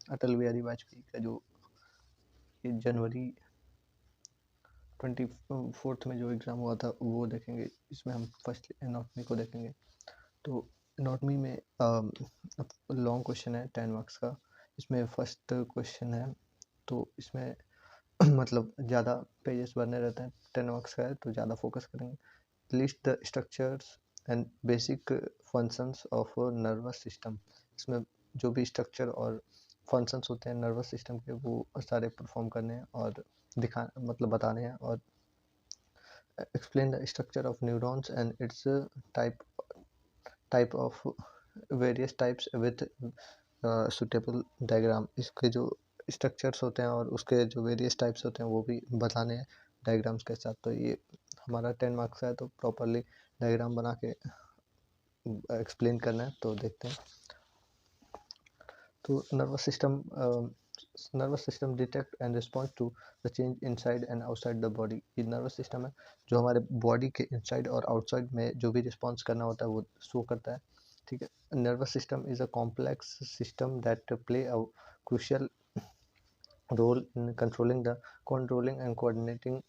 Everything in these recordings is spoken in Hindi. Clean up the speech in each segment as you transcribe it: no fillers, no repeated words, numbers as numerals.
अटल बिहारी वाजपेयी का जो ये जनवरी 24 में जो एग्ज़ाम हुआ था वो देखेंगे। इसमें हम फर्स्ट एनाटॉमी को देखेंगे। तो एनाटॉमी में लॉन्ग क्वेश्चन है 10 मार्क्स का। इसमें फर्स्ट क्वेश्चन है तो इसमें मतलब ज़्यादा पेजेस भरने रहते हैं, 10 मार्क्स का है तो ज़्यादा फोकस करेंगे। List the structures and basic functions of nervous system. इसमें जो भी स्ट्रक्चर और फंक्शंस होते हैं नर्वस सिस्टम के वो सारे परफॉर्म करने हैं और दिखा मतलब बताने हैं। और explain the structure of neurons and its type of various types with suitable diagram। इसके जो स्ट्रक्चर्स होते हैं और उसके जो वेरियस टाइप्स होते हैं वो भी बताने हैं डायग्राम्स के साथ। तो ये हमारा 10 मार्क्स है तो प्रॉपरली डायग्राम बना के एक्सप्लेन करना है। तो देखते हैं। तो nervous system detect and response to the change inside and outside the body. ये नर्वस सिस्टम है जो हमारे बॉडी के इनसाइड और आउटसाइड में जो भी रिस्पॉन्स करना होता है वो शो करता है। ठीक है। Nervous system is a complex system that play a crucial role in controlling and coordinating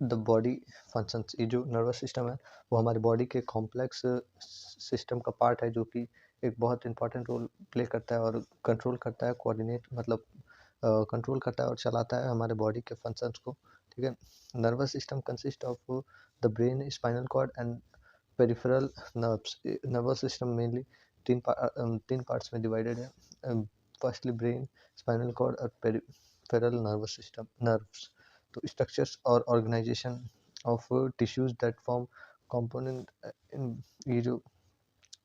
the body functions. ये जो नर्वस सिस्टम है वो हमारे बॉडी के कॉम्प्लेक्स सिस्टम का पार्ट है जो कि एक बहुत इंपॉर्टेंट रोल प्ले करता है और कंट्रोल करता है, कोऑर्डिनेट मतलब कंट्रोल करता है और चलाता है हमारे बॉडी के फंक्शंस को। ठीक है। Nervous system consist of the brain, spinal cord and peripheral nerves. Nervous system mainly तीन पार्ट्स में डिवाइडेड है। फर्स्टली ब्रेन, स्पाइनल कॉर्ड और पेरिफेरल नर्वस सिस्टम नर्व्स। तो स्ट्रक्चर्स और organisation of tissues that form component in. ये जो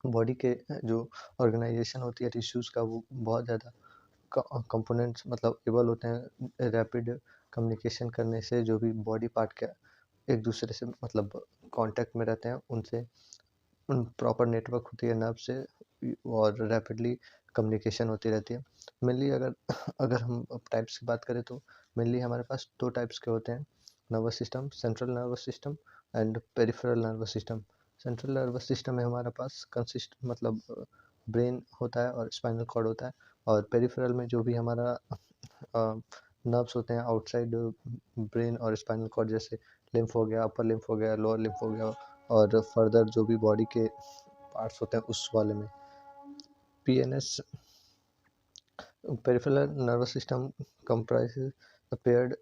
बॉडी के जो ऑर्गेनाइजेशन होती है टिश्यूज का वो बहुत ज़्यादा कंपोनेंट्स मतलब एबल होते हैं रैपिड कम्युनिकेशन करने से। जो भी बॉडी पार्ट के एक दूसरे से मतलब कांटेक्ट में रहते हैं उनसे प्रॉपर नेटवर्क होती है नर्व से और रैपिडली कम्युनिकेशन होती रहती है। मेनली अगर अगर हम टाइप्स की बात करें तो मेनली हमारे पास दो टाइप्स के होते हैं nervous system, central nervous system and peripheral nervous system. Central nervous system में हमारे पास कंसिस्ट मतलब ब्रेन होता है और स्पाइनल कॉर्ड होता है। और पेरिफेरल में जो भी हमारा नर्व्स होते हैं आउटसाइड ब्रेन और स्पाइनल कॉर्ड, जैसे लिम्फ हो गया, अपर लिम्फ हो गया, लोअर लिम्फ हो गया और फर्दर जो भी बॉडी के पार्ट्स होते हैं उस वाले में। PNS peripheral nervous system comprises the paired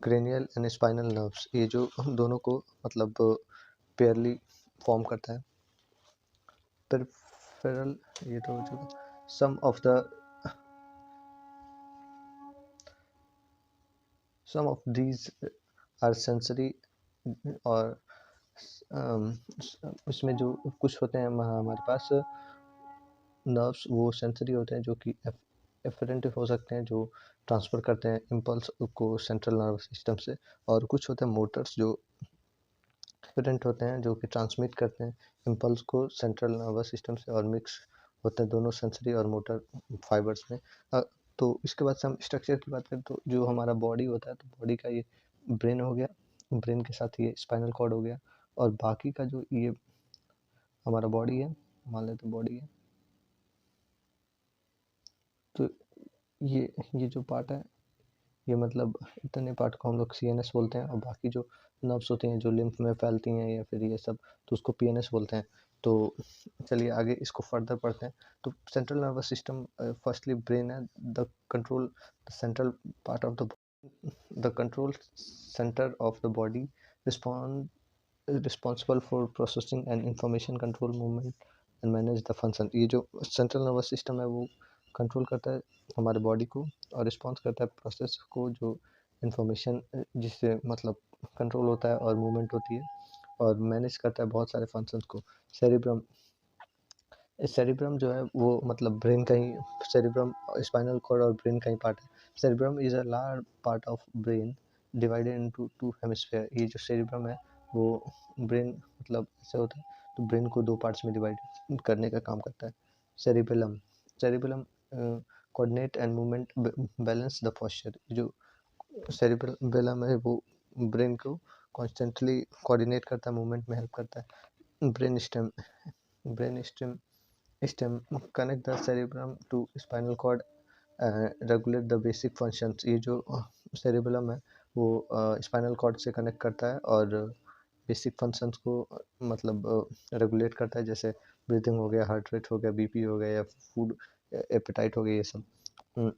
cranial and spinal nerves. ये जो दोनों को मतलब पेयरली फॉर्म करता है। पेरिफेरल ये तो हो चुका। सम ऑफ दीज आर सेंसरी और इसमें जो कुछ होते हैं हमारे पास नर्व्स वो सेंसरी होते हैं जो कि एफरेंट हो सकते हैं जो ट्रांसफ़र करते हैं इम्पल्स को सेंट्रल नर्वस सिस्टम से। और कुछ होते हैं मोटर्स जो एफरेंट होते हैं जो कि ट्रांसमिट करते हैं इम्पल्स को सेंट्रल नर्वस सिस्टम से और मिक्स होते हैं दोनों सेंसरी और मोटर फाइबर्स में। तो इसके बाद से हम स्ट्रक्चर की बात करें तो जो हमारा बॉडी होता है तो बॉडी का ये ब्रेन हो गया, ब्रेन के साथ ये स्पाइनल कॉर्ड हो गया और बाकी का जो ये हमारा बॉडी है, मान लेते बॉडी है, तो ये जो पार्ट है ये मतलब इतने पार्ट को हम लोग सीएनएस बोलते हैं और बाकी जो नर्व्स होती हैं जो लिम्फ में फैलती हैं या फिर ये सब तो उसको पीएनएस बोलते हैं। तो चलिए आगे इसको फर्दर पढ़ते हैं। तो central nervous system firstly brain है, the control the central part of the control centre of the body responsible for processing and information control movement and manage the function. ये जो सेंट्रल नर्वस सिस्टम है वो कंट्रोल करता है हमारे बॉडी को और रिस्पॉन्स करता है प्रोसेस को जो इन्फॉर्मेशन जिससे मतलब कंट्रोल होता है और मूवमेंट होती है और मैनेज करता है बहुत सारे फंक्शंस को। सेरिब्रम, सेरिब्रम जो है वो मतलब ब्रेन का ही, सेरिब्रम स्पाइनल कॉर्ड और ब्रेन का ही पार्ट है। Cerebrum is a large part of brain divided into two hemisphere. ये जो सेरिब्रम है वो ब्रेन मतलब ऐसे होता है तो ब्रेन को दो पार्ट्स में डिवाइड करने का काम करता है। Cerebellum, cerebellum coordinate and movement balance the posture. जो सेरिबेलम है वो ब्रेन को कॉन्स्टेंटली कोऑर्डिनेट करता है, मूवमेंट में हेल्प करता है। Brain stem, brain stem stem connect the cerebrum to spinal cord, regulate the basic functions. ये जो सेरेबेलम है वो स्पाइनल कॉर्ड से कनेक्ट करता है और बेसिक फंक्शंस को मतलब रेगुलेट करता है, जैसे ब्रीथिंग हो गया, हार्ट रेट हो गया, बीपी हो गया, या फूड एपेटाइट हो गया, ये सब। हम्म,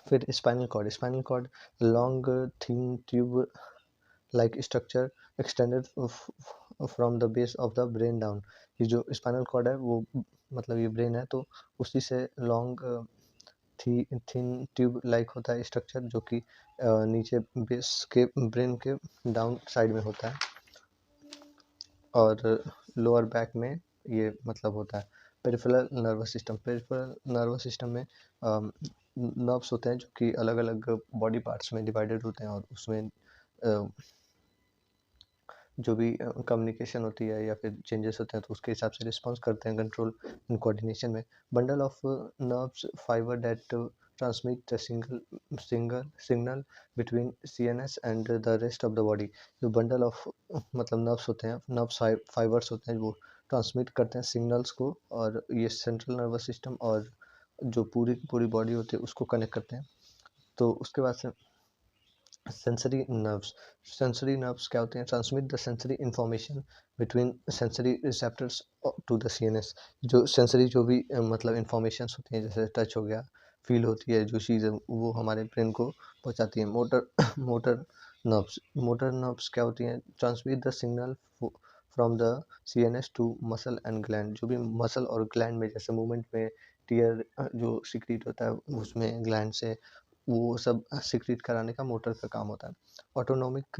फिर spinal cord long thin tube like structure extended from the base of the brain down. ये जो स्पाइनल कॉर्ड है वो मतलब ये ब्रेन है तो उसी से लॉन्ग थिन ट्यूब लाइक होता है स्ट्रक्चर, जो कि नीचे बेस के ब्रेन के डाउन साइड में होता है और लोअर बैक में ये मतलब होता है। पेरिफेरल नर्वस सिस्टम में नर्व्स होते हैं जो कि अलग अलग बॉडी पार्ट्स में डिवाइडेड होते हैं और उसमें जो भी कम्युनिकेशन होती है या फिर चेंजेस होते हैं तो उसके हिसाब से रिस्पॉन्स करते हैं कंट्रोल एंड कोऑर्डिनेशन में। Bundle of nerves fibre that transmit the single signal between CNS and the rest of the body. जो बंडल ऑफ मतलब नर्व्स होते हैं, नर्व्स फाइबर्स होते हैं, वो ट्रांसमिट करते हैं सिग्नल्स को और ये सेंट्रल नर्वस सिस्टम और जो पूरी पूरी बॉडी होती है उसको कनेक्ट करते हैं। तो उसके बाद से सेंसरी नर्व्स क्या होते हैं? Transmit the sensory information between sensory receptors to the CNS. जो सेंसरी जो भी मतलब इंफॉर्मेशंस होती हैं, जैसे टच हो गया, फील होती है, जो चीज़ है वो हमारे ब्रेन को पहुंचाती है। मोटर मोटर नर्व्स क्या होती हैं? Transmit the signal from the CNS to muscle and gland. जो भी मसल और ग्लैंड में जैसे मूवमेंट में टीयर जो सिक्रीट होता है उसमें ग्लैंड से, वो सब सिक्रीट कराने का मोटर का काम होता है। Autonomic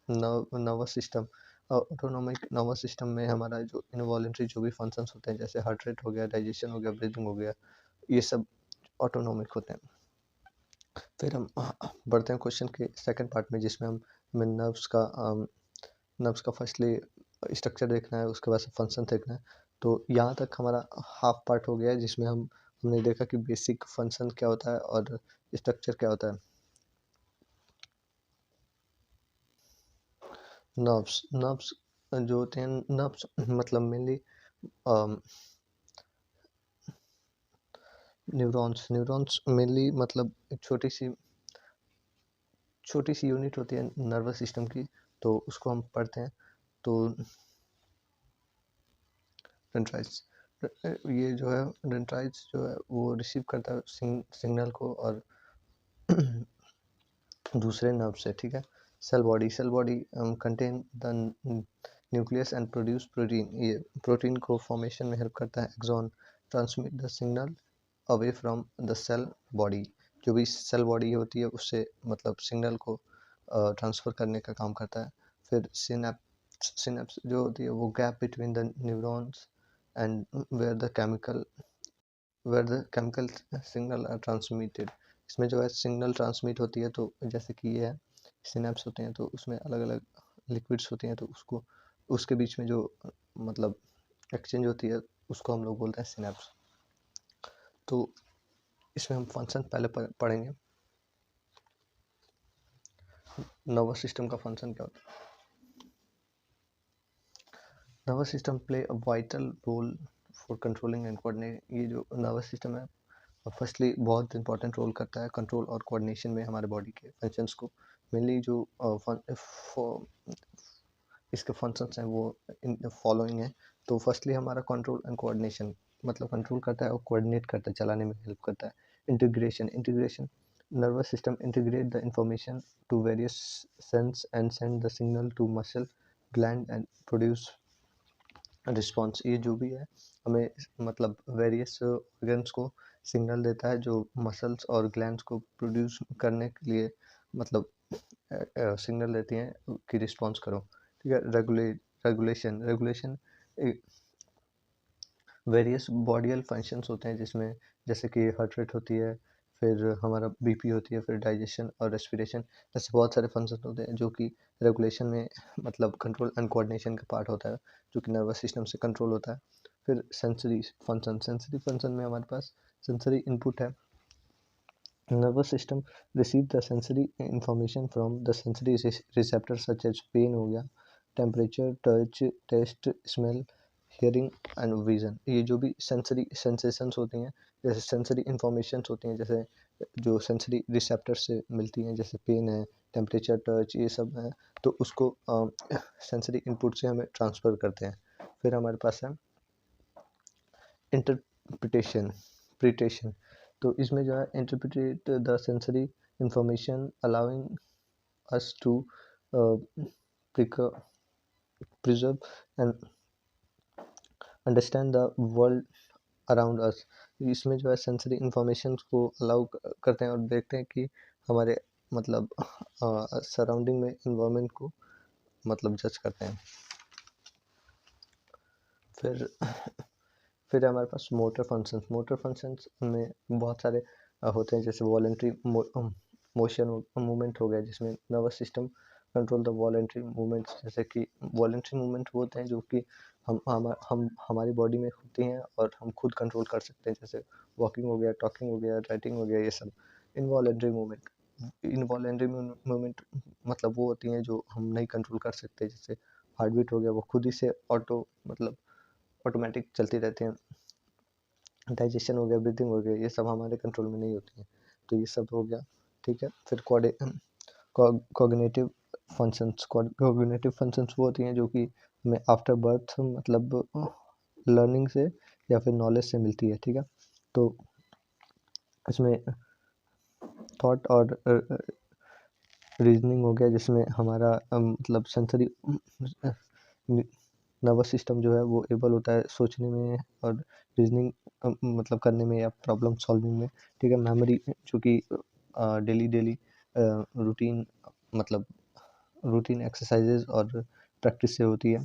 nervous system autonomic nervous system में हमारा जो इनवॉलेंट्री जो भी फंक्शंस होते हैं, जैसे हार्ट रेट हो गया, डाइजेशन हो गया, ब्रीदिंग हो गया, ये सब ऑटोनोमिक होते हैं। फिर हम बढ़ते हैं क्वेश्चन के सेकंड पार्ट में, जिसमें हमें नर्व्स का फर्स्टली स्ट्रक्चर देखना है, उसके बाद से फंक्शन देखना है। तो यहाँ तक हमारा हाफ पार्ट हो गया है, जिसमें हमने देखा कि बेसिक फंक्शन क्या होता है और स्ट्रक्चर क्या होता है। नर्व्स जो होते हैं, नर्व्स मतलब मेनली न्यूरॉन्स मेनली मतलब एक छोटी सी यूनिट होती है नर्वस सिस्टम की, तो उसको हम पढ़ते हैं। तो डेंड्राइट्स, ये जो है डेंड्राइट्स जो है वो रिसीव करता है सिग्नल को और दूसरे नर्व से, ठीक है। Cell body contain the nucleus and produce protein. ये प्रोटीन को फॉर्मेशन में हेल्प करता है। Axon transmit the signal away from the cell body. जो भी सेल बॉडी होती है उससे मतलब सिग्नल को ट्रांसफ़र करने का काम करता है। फिर सिनेप्स जो होती है वो gap between the neurons and where the chemical signal are transmitted. इसमें जो है सिग्नल ट्रांसमिट होती है, तो जैसे कि ये है सिनेप्स होते हैं, तो उसमें अलग अलग लिक्विड्स होती हैं, तो उसको उसके बीच में जो मतलब एक्सचेंज होती है उसको हम लोग बोलते हैं सिनेप्स। तो इसमें हम फंक्शन पहले पढ़ेंगे। नर्वस सिस्टम का फंक्शन क्या होता है? Nervous system play a vital role for controlling and coordinate. ये जो नर्वस सिस्टम है फर्स्टली बहुत इंपॉर्टेंट रोल करता है कंट्रोल और कोऑर्डिनेशन में हमारे बॉडी के फंक्शंस को। मेनली जो इसके फंक्शंस हैं वो इन फॉलोइंग है। तो फर्स्टली हमारा कंट्रोल एंड कोऑर्डिनेशन मतलब कंट्रोल करता है और कोऑर्डिनेट करता है, चलाने में हेल्प करता है। Integration nervous system integrate the information to various sense and send the signal to muscle gland and produce response. ये जो भी है हमें मतलब वेरियस ऑर्गन्स को सिग्नल देता है, जो मसल्स और ग्लैंड्स को प्रोड्यूस करने के लिए मतलब सिग्नल देती हैं कि रिस्पॉन्स करो, ठीक है। रेगुलेशन वेरियस बॉडियल फंक्शंस होते हैं, जिसमें जैसे कि हार्ट रेट होती है, फिर हमारा बीपी होती है, फिर डाइजेशन और रेस्पिरेशन, ऐसे बहुत सारे फंक्शंस होते हैं जो कि रेगुलेशन में मतलब कंट्रोल एंड कोऑर्डिनेशन का पार्ट होता है, जो कि नर्वस सिस्टम से कंट्रोल होता है। फिर सेंसरी फंक्शन में हमारे पास सेंसरी इनपुट है। Nervous system receive the sensory information from the sensory receptor such as pain हो गया, temperature, touch, taste, smell, hearing and vision. ये जो भी सेंसरी सेंसेशंस होती हैं, जैसे सेंसरी इंफॉर्मेशंस होती हैं, जैसे जो सेंसरी रिसेप्टर से मिलती हैं, जैसे पेन है, टेम्परेचर, टच, ये सब है, तो उसको सेंसरी इनपुट से हमें ट्रांसफ़र करते हैं। फिर हमारे पास है इंटरप्रिटेशन प्रिटेशन। तो इसमें जो है interpret the sensory information allowing us to preserve and understand the world around us. इसमें जो है सेंसरी इंफॉर्मेशन को अलाउ करते हैं और देखते हैं कि हमारे मतलब सराउंडिंग में इन्वायरमेंट को मतलब जज करते हैं। फिर फिर हमारे पास मोटर फंक्शंस में बहुत सारे होते हैं, जैसे वॉलेंट्री मोशन मूवमेंट हो गया, जिसमें nervous system control the voluntary movements. जैसे कि वॉलेंट्री मूवमेंट वो होते हैं जो कि हम हमारी बॉडी में होती हैं और हम खुद कंट्रोल कर सकते हैं, जैसे वॉकिंग हो गया, टॉकिंग हो गया, राइटिंग हो गया, ये सब। इनवॉलेंट्री मूवमेंट मतलब वो होती हैं जो हम नहीं कंट्रोल कर सकते, जैसे हार्ट बीट हो गया, वो खुद ही से ऑटोमेटिक चलती रहती हैं। डाइजेशन हो गया, ब्रीथिंग हो गया, ये सब हमारे कंट्रोल में नहीं होती हैं, तो ये सब हो गया। ठीक है। फिर कॉग्निटिव फंक्शंस वो होती हैं जो कि हमें आफ्टर बर्थ मतलब लर्निंग से या फिर नॉलेज से मिलती है। ठीक है। तो इसमें थॉट और रीजनिंग हो गया, जिसमें हमारा मतलब सेंसरी नर्वस सिस्टम जो है वो एबल होता है सोचने में और रीजनिंग मतलब करने में या प्रॉब्लम सॉल्विंग में। ठीक है। मेमोरी जो कि डेली रूटीन मतलब रूटीन एक्सरसाइजेज और प्रैक्टिस से होती है।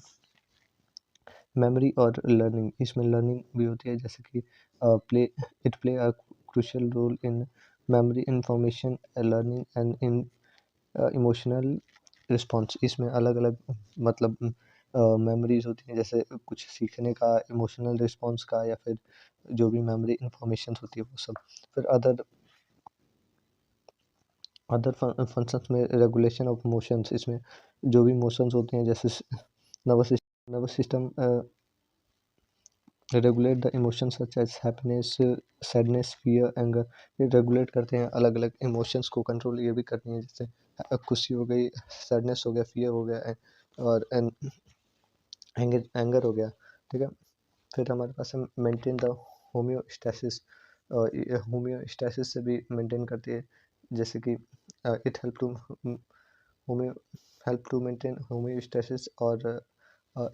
मेमोरी और लर्निंग, इसमें लर्निंग भी होती है, जैसे कि play a crucial role in memory information learning and in emotional response. इसमें अलग अलग मतलब मेमोरीज होती हैं, जैसे कुछ सीखने का, इमोशनल रिस्पॉन्स का, या फिर जो भी मेमोरी इंफॉर्मेशन होती है वो सब। फिर अदर फंक्शंस में रेगुलेशन ऑफ मोशंस, इसमें जो भी मोशंस होते हैं, जैसे nervous system regulate the emotions such as happiness, sadness, fear, anger. ये रेगुलेट करते हैं अलग अलग इमोशंस को, कंट्रोल ये भी करती हैं, जैसे खुशी हो गई, सैडनेस हो गया, फियर हो गया, और एंगर हो गया। ठीक है। फिर हमारे पास है मेंटेन द होम्योस्टैसिस। होम्योस्टैसिस से भी मेंटेन करती है, जैसे कि इट होम्यो हेल्प टू मेंटेन होम्योस्टैसिस और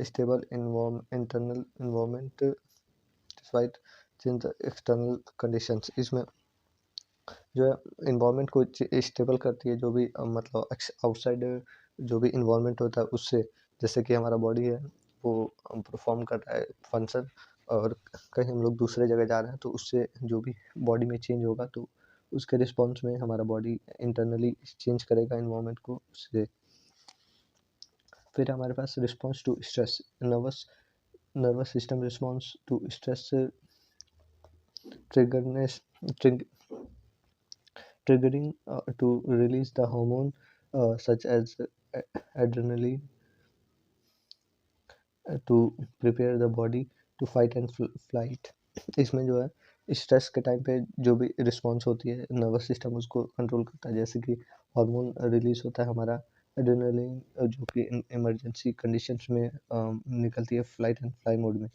stable internal environment despite change the external conditions. इसमें जो है इन्वायरमेंट को स्टेबल करती है, जो भी मतलब आउटसाइड जो भी इन्वायरमेंट होता है उससे, जैसे कि हमारा बॉडी है वो परफॉर्म कर रहा है फंक्शन, और कहीं हम लोग दूसरे जगह जा रहे हैं तो उससे जो भी बॉडी में चेंज होगा तो उसके रिस्पॉन्स में हमारा बॉडी इंटरनली चेंज करेगा इन्वायरमेंट को उससे। फिर हमारे पास response to stress, nervous system response to stress triggers triggering to release the hormone such as adrenaline to prepare the body to fight and flight। इसमें जो है स्ट्रेस के टाइम पे जो भी रिस्पॉन्स होती है नर्वस सिस्टम उसको कंट्रोल करता है, जैसे कि हार्मोन रिलीज होता है हमारा एड्रेनलिन, जो कि इमरजेंसी कंडीशंस में निकलती है फ्लाइट एंड फ्लाई मोड में।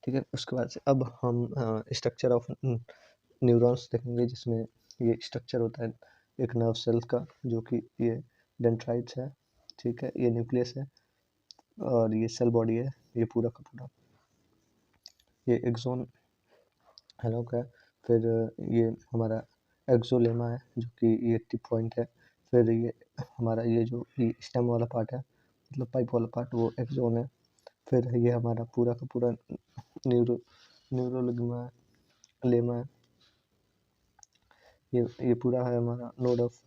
ठीक है। उसके बाद से अब हम स्ट्रक्चर ऑफ न्यूरॉन्स देखेंगे, जिसमें ये स्ट्रक्चर होता है एक नर्व सेल का, जो कि ये डेंड्राइट्स है। ठीक है। ये न्यूक्लियस है और ये सेल बॉडी है, ये पूरा का पूरा। ये एक्सोन हेलॉक है। फिर ये हमारा एक्सोलेमा है, जो कि ये टिप पॉइंट है। फिर ये हमारा ये जो स्टेम वाला पार्ट है, मतलब पाइप वाला पार्ट, वो एक्सोन है। फिर ये हमारा पूरा का पूरा न्यूरोलिग्मा लेमा है। ये पूरा है हमारा नोड ऑफ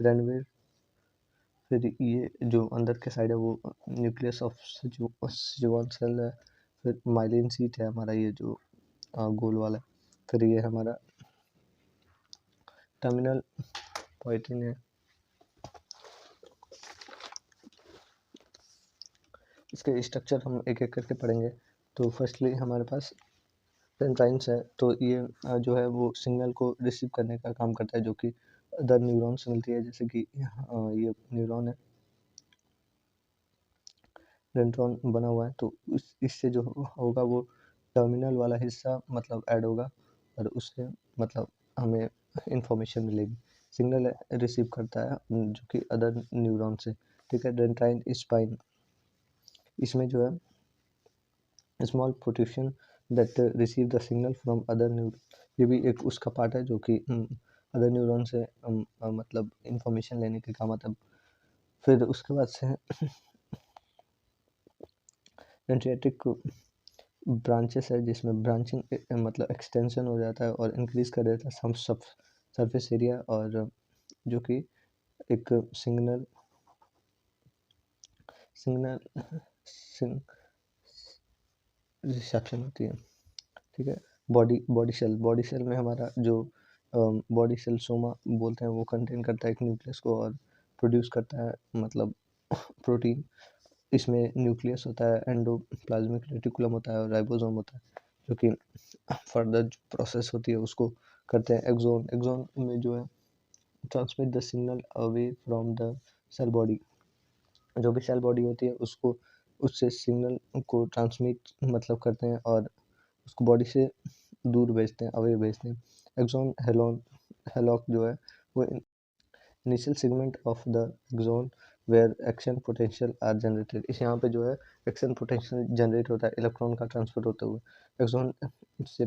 रेनवीर। फिर ये जो अंदर के साइड है वो न्यूक्लियस ऑफ सिजुआन सेल है। फिर माइलिन सीट है हमारा, ये जो गोल वाला। फिर ये हमारा टर्मिनल पोइटिन है। इसके स्ट्रक्चर हम एक एक करके पढ़ेंगे। तो फर्स्टली हमारे पास डेंड्राइट्स है, तो ये जो है वो सिग्नल को रिसीव करने का काम करता है, जो कि अदर न्यूरॉन से मिलती है, जैसे कि ये न्यूरॉन है, डेंड्रॉन बना हुआ है, तो इससे जो होगा वो टर्मिनल वाला हिस्सा मतलब ऐड होगा और उससे मतलब हमें इंफॉर्मेशन मिलेगी। सिग्नल रिसीव करता है जो कि अदर न्यूरॉन से, ठीक है। डेंड्राइन स्पाइन, इसमें जो है small protrusion that receive the signal from other neuron, ये भी एक उसका पार्ट है जो कि अदर न्यूरॉन से मतलब इंफॉर्मेशन लेने के काम आता है। फिर उसके बाद से डेंड्राइटिक ब्रांचेस है, जिसमें ब्रांचिंग मतलब एक्सटेंशन हो जाता है और इंक्रीज कर देता है सरफेस एरिया, और जो कि एक सिग्नल रिसेप्शन होती है, ठीक है। बॉडी सेल में हमारा जो बॉडी सेल सोमा बोलते हैं वो कंटेन करता है एक न्यूक्लियस को और प्रोड्यूस करता है मतलब प्रोटीन। इसमें न्यूक्लियस होता है, एंडोप्लाज्मिक रेटिकुलम होता है और राइबोसोम होता है, जो कि फर्दर जो प्रोसेस होती है उसको करते हैं। एक्सोन में जो है transmit the signal away from the cell body, जो भी सेल बॉडी होती है उसको उससे सिग्नल को ट्रांसमिट मतलब करते हैं और उसको बॉडी से दूर भेजते हैं, अवे भेजते हैं। एक्सोन हेलॉक जो है वो initial segment of the axon where action potential are generated, इस यहाँ पे जो है एक्शन पोटेंशियल जनरेट होता है इलेक्ट्रॉन का ट्रांसफर होते हुए। एक्सोन से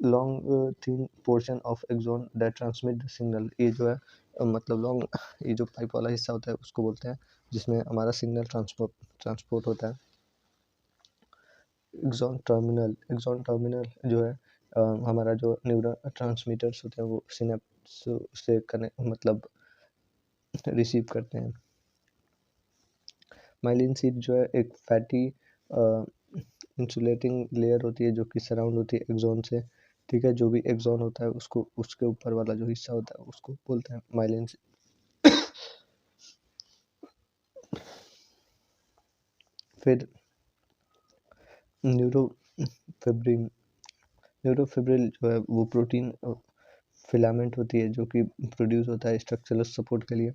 long thin portion of axon that transmit the signal, ये जो है मतलब लॉन्ग, ये जो पाइप वाला हिस्सा होता है उसको बोलते हैं जिसमें हमारा सिग्नल ट्रांसपोर्ट होता है। एक्सोन टर्मिनल जो है हमारा जो न्यूरो ट्रांसमीटर्स होते हैं वो सिनेप्स से कनेक्ट मतलब रिसीव करते हैं। माइलिन शीट जो है एक फैटी इंसुलेटिंग लेयर होती है जो कि सराउंड होती है एक्सोन से, ठीक है। जो भी एक्सोन होता है उसको उसके ऊपर वाला जो हिस्सा होता है उसको बोलते हैं माइलिन शीट। फिर न्यूरोफिब्रिल जो है वो प्रोटीन फिलामेंट होती है जो कि प्रोड्यूस होता है स्ट्रक्चरल सपोर्ट के लिए।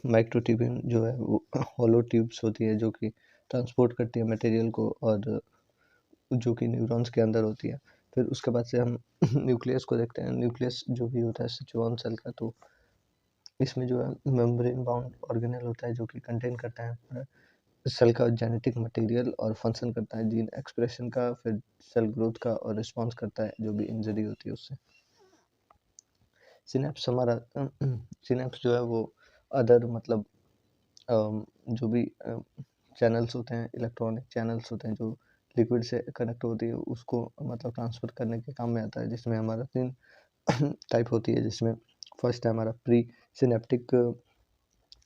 माइक्रोट्यूबिन जो है वो हॉलो ट्यूब्स होती है जो कि ट्रांसपोर्ट करती है मटेरियल को और जो कि न्यूरॉन्स के अंदर होती है। फिर उसके बाद से हम न्यूक्लियस को देखते हैं। न्यूक्लियस जो भी होता है सिचुआन सेल का, तो इसमें जो है मेम्ब्रेन बाउंड ऑर्गेनेल होता है जो कि कंटेन करता है सेल का जेनेटिक मटेरियल और फंक्शन करता है जीन एक्सप्रेशन का, फिर सेल ग्रोथ का और रिस्पॉन्स करता है जो भी इंजरी होती है उससे। सिनेप्स हमारा सिनेप्स जो है वो अदर मतलब जो भी चैनल्स होते हैं, इलेक्ट्रॉनिक चैनल्स होते हैं जो लिक्विड से कनेक्ट होती है उसको मतलब ट्रांसफ़र करने के काम में आता है, जिसमें हमारा 3 टाइप होती है, जिसमें फर्स्ट है हमारा प्री सिनेप्टिक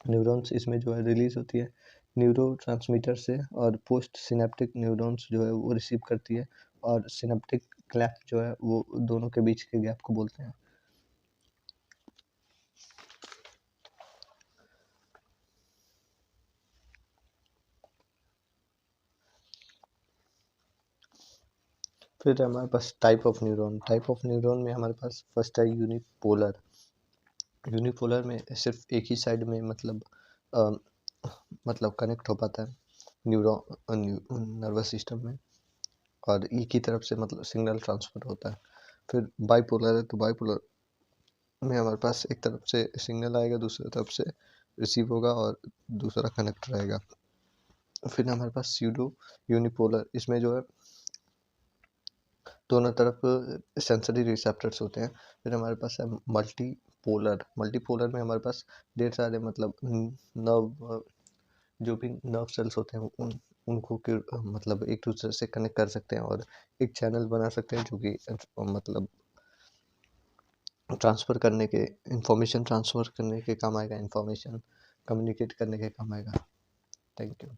न्यूरॉन्स, इसमें जो है रिलीज़ होती है न्यूरोट्रांसमीटर से, और पोस्ट सिनेप्टिक न्यूरॉन्स जो है वो रिसीव करती है, और सिनेप्टिक क्लैप जो है वो दोनों के बीच के गैप को बोलते हैं। फिर हमारे पास टाइप ऑफ न्यूरॉन में हमारे पास फर्स्ट है यूनिपोलर में सिर्फ एक ही साइड में मतलब कनेक्ट हो पाता है नर्वस सिस्टम में, और एक ही तरफ से मतलब सिग्नल ट्रांसफर होता है। फिर बाइपोलर है, तो बाइपोलर में हमारे पास एक तरफ से सिग्नल आएगा, दूसरी तरफ से रिसीव होगा और दूसरा कनेक्ट रहेगा। फिर हमारे पास स्यूडो यूनिपोलर, इसमें जो है दोनों तरफ सेंसरी रिसेप्टर्स होते हैं। फिर हमारे पास है मल्टीपोलर में हमारे पास ढेर सारे मतलब नर्व जो भी नर्व सेल्स होते हैं उनको मतलब एक दूसरे से कनेक्ट कर सकते हैं और एक चैनल बना सकते हैं जो कि मतलब इंफॉर्मेशन ट्रांसफ़र करने के काम आएगा, इंफॉर्मेशन कम्युनिकेट करने के काम आएगा। Thank you.